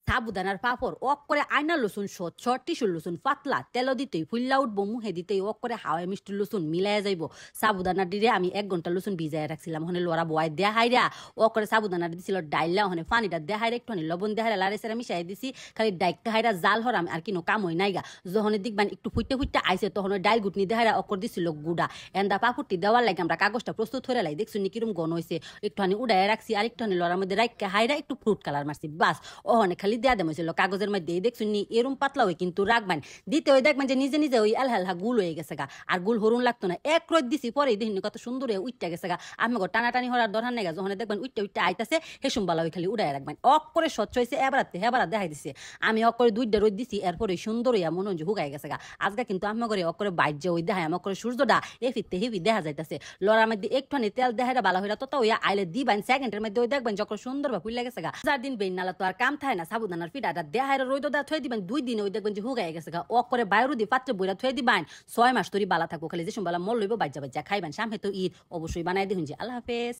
সাবুদানার পাপড় অক করে আয়না লসুন সচ্ছ টিস্যু লসুন পাতলা তেল দিতেই ফুল্লা উঠবো মুহে দিতেই অক করে হাওয়ায় মিষ্টি লসুন মিলাইয়া যাইব সাবুদানা দিরে আমি 1 ঘন্টা লসুন ভিজাই রাখছিলাম ওখানে লড়া বয় দেয়া হাইরা অক করে সাবুদানা দিছিল ডাইলা ওখানে পানিটা দেয়া হাইরা একটু লবণ দেয়া হাইরা লারে সেরা মিশাই দিছি খালি ডাইকা হাইরা জাল হরাম আর কিনো কাম হই নাইগা যখন দেখবেন একটু ফুটতে ফুটতে আইছে তখন ডাইল গুটনি দেয়া হাইরা অকর দিছিল গুড়া এন্দা পাপুটি দেওয়ার লাগে আমরা কাগজটা প্রস্তুত হয়ে লাই দেখছুন কিরম গন হয়েছে একটুখানি উড়াই রাখছি আর একটুখানি লড়ার মধ্যে রাখা হাইরা একটু ফ্রুট কালার মারছি বাস ওখানে খালি দেয়া দেম হয়েছিল কাগজের মধ্যে দেখছুন এরম পাতলা হয়ে কিন্তু রাখবেন দিতে ওই দেখবেন যে নিজে নিজে ওই আলহা গুল হয়ে গেছে গা আর গুল হরুন লাগতো না এক রোদ দিছি পরে দেখুন কত সুন্দর হয়ে উঠতে গেছে গা আমি টানাটানি হওয়ার দরকার নেই গা যখন দেখবেন উঠতে উঠতে আইতাছে হেসুম বালা ওই খালি উড়াই রাখবেন অক করে স্বচ্ছ হয়েছে হেবার দেখাই দিছে আমি অক করে 2টা রোদ দিছি এরপরে সুন্দর হইয়া মনে হয় হুগাই গেছে গা আজকে কিন্তু আমি করে অক করে বাইর যে ওই দেখায় আমার করে সূর্যটা এ ফিরতে হেভি দেখা যাইতেছে লড়ার মধ্যে একটুখানি তেল দেখাইরা বালা হইরা তো ওই আইলে দিবেন সেকেন্ডের মধ্যে ওই দেখবেন যখন সুন্দর বা ফুলে গেছে গা 4 দিন বেন নালা তো আর কাম থাকে না সাবুদানার পিঠাটা দেখাইরা রোদ দা থই দিবেন 2 দিনে ওই দেখবেন যে হুগাই গেছে গা অক করে বাইরু দি পাত্রে বইরা থই দিবেন 6 মাস ধরে বালা থাকবো খালি যে সমবালা মল লইব বাজ্জা বাজ্জা খাইবেন সামনে তো ঈদ অবশ্যই বানাই দিহুন যে আল্লাহ হাফেজ।